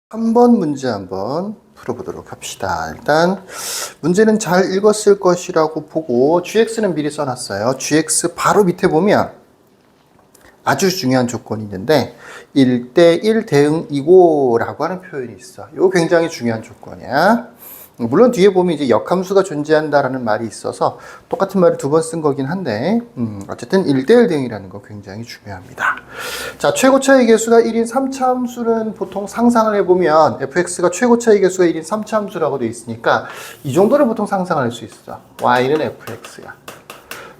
한 번 문제 한번 풀어보도록 합시다. 일단 문제는 잘 읽었을 것이라고 보고 gx는 미리 써놨어요. gx 바로 밑에 보면 아주 중요한 조건이 있는데 1대1 대응이고 라고 하는 표현이 있어. 이거 굉장히 중요한 조건이야. 물론 뒤에 보면 이제 역함수가 존재한다라는 말이 있어서 똑같은 말을 두 번 쓴 거긴 한데 어쨌든 1대1 대응이라는 거 굉장히 중요합니다. 자, 최고차의 개수가 1인 3차 함수는 보통 상상을 해보면 fx가 최고차의 개수가 1인 3차 함수라고 되어 있으니까 이 정도를 보통 상상을 할 수 있어. y는 fx야.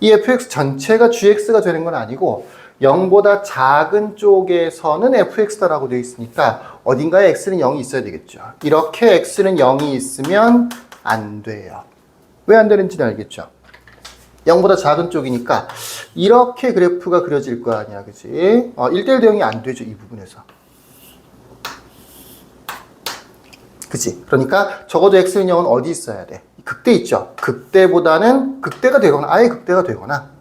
이 fx 전체가 gx가 되는 건 아니고 0보다 작은 쪽에서는 fx다라고 되어 있으니까 어딘가에 x는 0이 있어야 되겠죠. 이렇게 x는 0이 있으면 안 돼요. 왜 안 되는지는 알겠죠? 0보다 작은 쪽이니까 이렇게 그래프가 그려질 거 아니야, 그치? 1대1 대응이 안 되죠, 이 부분에서. 그치? 그러니까 적어도 x는 0은 어디 있어야 돼? 극대 있죠? 극대보다는 극대가 되거나 아예 극대가 되거나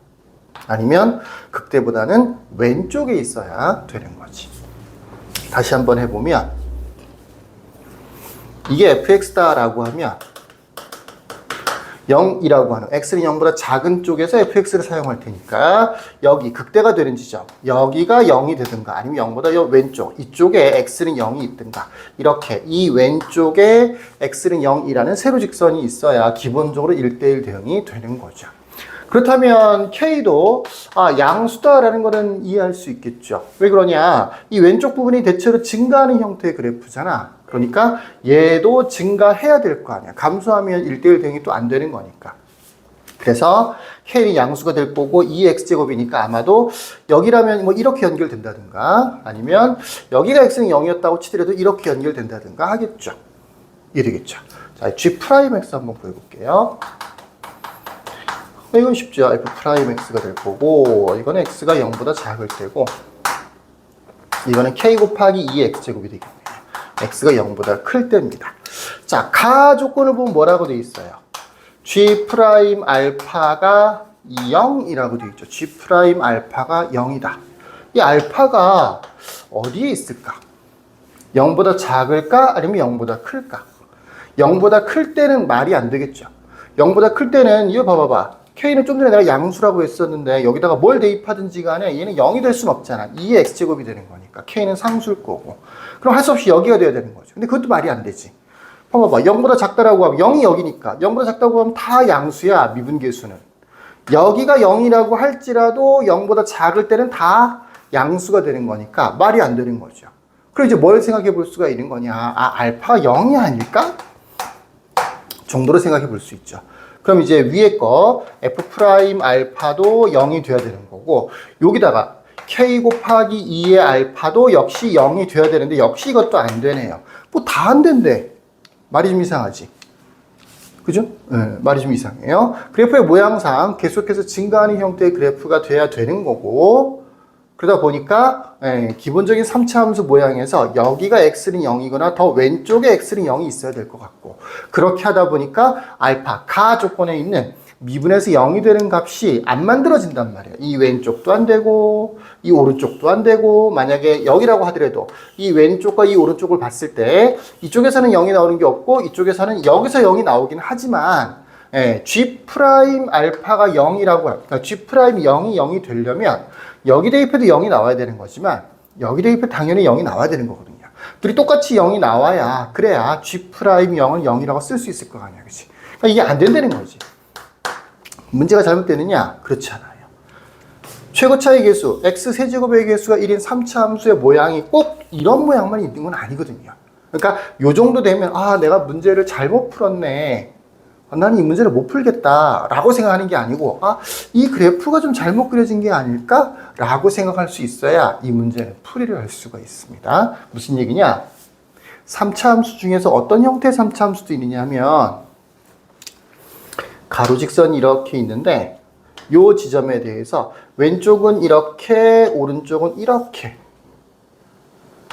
아니면 극대보다는 왼쪽에 있어야 되는 거지. 다시 한번 해보면 이게 fx다라고 하면 0이라고 하는 x는 0보다 작은 쪽에서 fx를 사용할 테니까 여기 극대가 되는 지점 여기가 0이 되든가 아니면 0보다 왼쪽 이쪽에 x는 0이 있든가 이렇게 이 왼쪽에 x는 0이라는 세로직선이 있어야 기본적으로 1대1 대응이 되는 거죠. 그렇다면 K도 양수다라는 거는 이해할 수 있겠죠. 왜 그러냐? 이 왼쪽 부분이 대체로 증가하는 형태의 그래프잖아. 그러니까 얘도 증가해야 될 거 아니야. 감소하면 1대1 대응이 또 안 되는 거니까. 그래서 K는 양수가 될 거고 2x제곱이니까 아마도 여기라면 뭐 이렇게 연결된다든가 아니면 여기가 x는 0이었다고 치더라도 이렇게 연결된다든가 하겠죠. 이러겠죠. 자, G'X 한번 보여볼게요. 이건 쉽죠. f'x가 될 거고 이거는 x가 0보다 작을 때고 이거는 k 곱하기 2x제곱이 되겠네요. x가 0보다 클 때입니다. 자, 가 조건을 보면 뭐라고 되어 있어요? G'알파가 0이라고 되어 있죠. G'알파가 0이다. 이 알파가 어디에 있을까? 0보다 작을까? 아니면 0보다 클까? 0보다 클 때는 말이 안 되겠죠. 0보다 클 때는 이거 봐봐봐. K는 좀 전에 내가 양수라고 했었는데 여기다가 뭘 대입하든지 간에 얘는 0이 될 수는 없잖아. 2의 x제곱이 되는 거니까. K는 상수일 거고. 그럼 할 수 없이 여기가 돼야 되는 거죠. 근데 그것도 말이 안 되지. 봐봐봐. 0보다 작다라고 하면 0이 여기니까. 0보다 작다고 하면 다 양수야. 미분계수는. 여기가 0이라고 할지라도 0보다 작을 때는 다 양수가 되는 거니까 말이 안 되는 거죠. 그럼 이제 뭘 생각해 볼 수가 있는 거냐. 알파가 0이 아닐까? 정도로 생각해 볼 수 있죠. 그럼 이제 위에 거 f'알파도 0이 돼야 되는 거고 여기다가 k 곱하기 2의 알파도 역시 0이 돼야 되는데 역시 이것도 안 되네요. 뭐 다 안 된대. 말이 좀 이상하지. 그죠? 네, 말이 좀 이상해요. 그래프의 모양상 계속해서 증가하는 형태의 그래프가 돼야 되는 거고 그러다 보니까 기본적인 3차 함수 모양에서 여기가 x는 0이거나 더 왼쪽에 x는 0이 있어야 될 것 같고 그렇게 하다 보니까 알파, 가 조건에 있는 미분에서 0이 되는 값이 안 만들어진단 말이에요. 이 왼쪽도 안 되고 이 오른쪽도 안 되고 만약에 여기라고 하더라도 이 왼쪽과 이 오른쪽을 봤을 때 이쪽에서는 0이 나오는 게 없고 이쪽에서는 여기서 0이 나오긴 하지만 G'알파가 0이라고 그러니까 G'이 0이 되려면 여기 대입해도 0이 나와야 되는 거지만 여기 대입해도 당연히 0이 나와야 되는 거거든요. 둘이 똑같이 0이 나와야 그래야 G'Y 0을 0이라고 쓸 수 있을 거 아니야. 그치? 그러니까 이게 안 된다는 거지. 문제가 잘못되느냐? 그렇지 않아요. 최고차의 개수 x세제곱의 개수가 1인 3차 함수의 모양이 꼭 이런 모양만 있는 건 아니거든요. 그러니까 요 정도 되면 내가 문제를 잘못 풀었네. 나는 이 문제를 못 풀겠다 라고 생각하는 게 아니고 이 그래프가 좀 잘못 그려진 게 아닐까? 라고 생각할 수 있어야 이 문제는 풀이를 할 수가 있습니다. 무슨 얘기냐? 3차 함수 중에서 어떤 형태의 3차 함수도 있느냐 하면 가로직선이 이렇게 있는데 이 지점에 대해서 왼쪽은 이렇게 오른쪽은 이렇게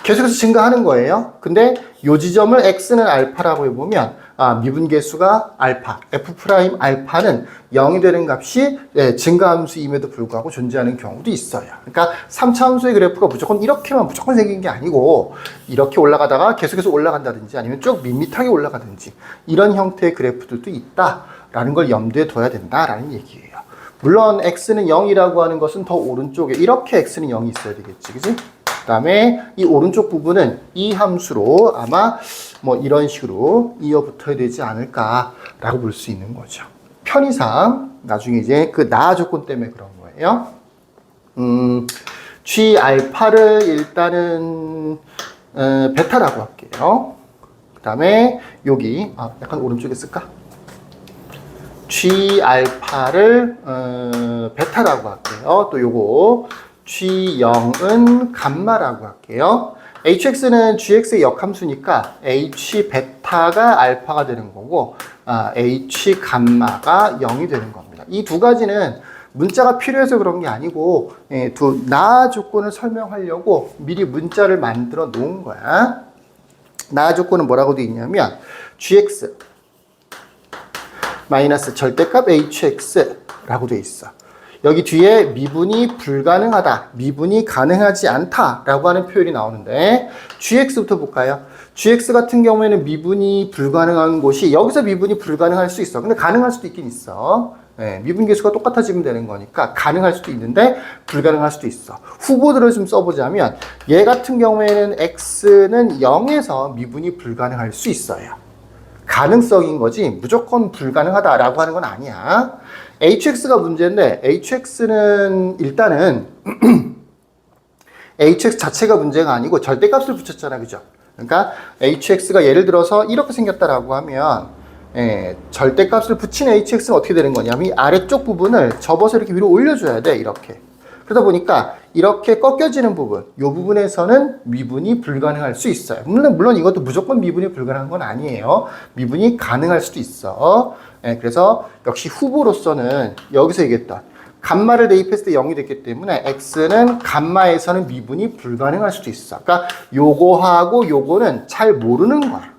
계속해서 증가하는 거예요. 근데 요 지점을 x는 알파라고 해보면 미분계수가 알파, f 프라임 알파는 0이 되는 값이 증가함수임에도 불구하고 존재하는 경우도 있어요. 그러니까 3차함수의 그래프가 무조건 이렇게만 무조건 생긴 게 아니고 이렇게 올라가다가 계속해서 올라간다든지 아니면 쭉 밋밋하게 올라가든지 이런 형태의 그래프들도 있다라는 걸 염두에 둬야 된다라는 얘기예요. 물론 x는 0이라고 하는 것은 더 오른쪽에 이렇게 x는 0이 있어야 되겠지, 그지? 그 다음에 이 오른쪽 부분은 이 함수로 아마 뭐 이런 식으로 이어붙어야 되지 않을까라고 볼 수 있는 거죠. 편의상 나중에 이제 그 나아 조건 때문에 그런 거예요. G 알파를 일단은 베타라고 할게요. 그 다음에 여기 약간 오른쪽에 쓸까? G 알파를 베타라고 할게요. 또 요거 G0은 감마라고 할게요. hx는 gx의 역함수니까 h 베타가 알파가 되는 거고 h 감마가 0이 되는 겁니다. 이 두 가지는 문자가 필요해서 그런 게 아니고 두 나아 조건을 설명하려고 미리 문자를 만들어 놓은 거야. 나아 조건은 뭐라고 되어 있냐면 gx 마이너스 절대값 hx라고 되어 있어. 여기 뒤에 미분이 불가능하다, 미분이 가능하지 않다라고 하는 표현이 나오는데 gx부터 볼까요? gx 같은 경우에는 미분이 불가능한 곳이 여기서 미분이 불가능할 수 있어. 근데 가능할 수도 있긴 있어. 미분 계수가 똑같아지면 되는 거니까 가능할 수도 있는데 불가능할 수도 있어. 후보들을 좀 써보자면 얘 같은 경우에는 x는 0에서 미분이 불가능할 수 있어요. 가능성인 거지 무조건 불가능하다라고 하는 건 아니야. hx가 문제인데 hx는 일단은 hx 자체가 문제가 아니고 절대값을 붙였잖아, 그죠? 그러니까 hx가 예를 들어서 이렇게 생겼다라고 하면 절대값을 붙인 hx는 어떻게 되는 거냐면 이 아래쪽 부분을 접어서 이렇게 위로 올려줘야 돼, 이렇게. 그러다 보니까 이렇게 꺾여지는 부분, 이 부분에서는 미분이 불가능할 수 있어요. 물론 이것도 무조건 미분이 불가능한 건 아니에요. 미분이 가능할 수도 있어. 그래서 역시 후보로서는 여기서 얘기했던 감마를 대입했을 때 0이 됐기 때문에 x는 감마에서는 미분이 불가능할 수도 있어. 그러니까 요거하고 요거는 잘 모르는 거야.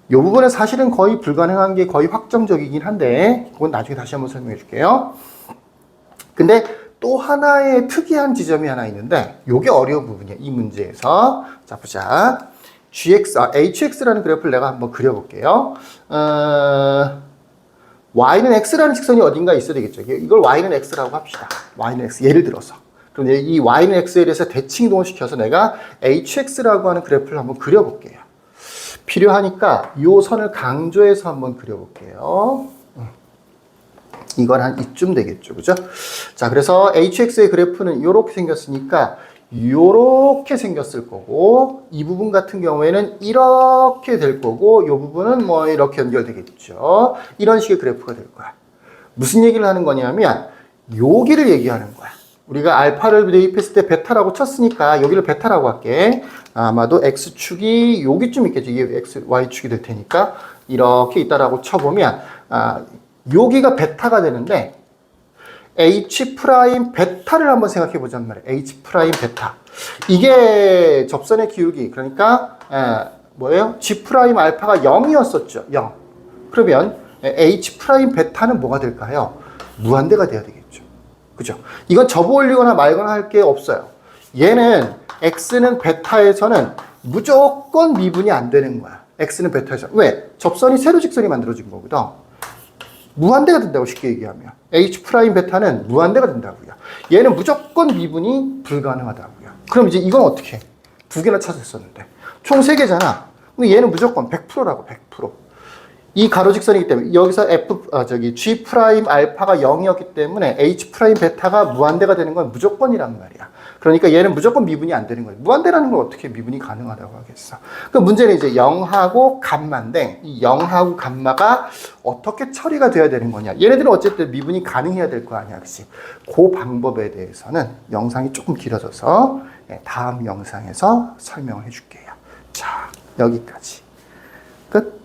이 부분은 사실은 거의 불가능한 게 거의 확정적이긴 한데 그건 나중에 다시 한번 설명해 줄게요. 근데 또 하나의 특이한 지점이 하나 있는데 요게 어려운 부분이야, 이 문제에서. 자, 보자. hx라는 그래프를 내가 한번 그려볼게요. y는 x라는 직선이 어딘가 있어야 되겠죠. 이걸 y는 x라고 합시다. y는 x, 예를 들어서. 그럼 이 y는 x에 대해서 대칭이동을 시켜서 내가 hx라고 하는 그래프를 한번 그려볼게요. 필요하니까 이 선을 강조해서 한번 그려볼게요. 이건 한 이쯤 되겠죠, 그죠? 자, 그래서 hx의 그래프는 이렇게 생겼으니까 이렇게 생겼을 거고, 이 부분 같은 경우에는 이렇게 될 거고, 이 부분은 뭐 이렇게 연결되겠죠. 이런 식의 그래프가 될 거야. 무슨 얘기를 하는 거냐면 여기를 얘기하는 거야. 우리가 알파를 대입했을 때 베타라고 쳤으니까 여기를 베타라고 할게. 아마도 x축이 여기쯤 있겠죠. 이게 y축이 될 테니까 이렇게 있다라고 쳐보면 여기가 베타가 되는데 h 프라임 베타를 한번 생각해 보자는 말이에요. h 프라임 베타. 이게 접선의 기울기, 그러니까 뭐예요? g 프라임 알파가 0이었었죠. 0. 그러면 h 프라임 베타는 뭐가 될까요? 무한대가 돼야 되겠죠. 그죠? 이건 접어 올리거나 말거나 할 게 없어요. 얘는 x는 베타에서는 무조건 미분이 안 되는 거야. x는 베타에서. 왜? 접선이 세로 직선이 만들어진 거거든. 무한대가 된다고, 쉽게 얘기하면. h 프라임 베타는 무한대가 된다고요. 얘는 무조건 미분이 불가능하다고요. 그럼 이제 이건 어떻게 해? 두 개나 찾았었는데 총 3개잖아. 근데 얘는 무조건 100%라고, 100%. 이 가로직선이기 때문에 여기서 g 프라임 알파가 0이었기 때문에 h 프라임 베타가 무한대가 되는 건 무조건이란 말이야. 그러니까 얘는 무조건 미분이 안 되는 거예요. 무한대라는 걸 어떻게 미분이 가능하다고 하겠어. 그 문제는 이제 0하고 감마인데 이 0하고 감마가 어떻게 처리가 돼야 되는 거냐. 얘네들은 어쨌든 미분이 가능해야 될 거 아니야, 그치? 그 방법에 대해서는 영상이 조금 길어져서 다음 영상에서 설명을 해줄게요. 자, 여기까지. 끝.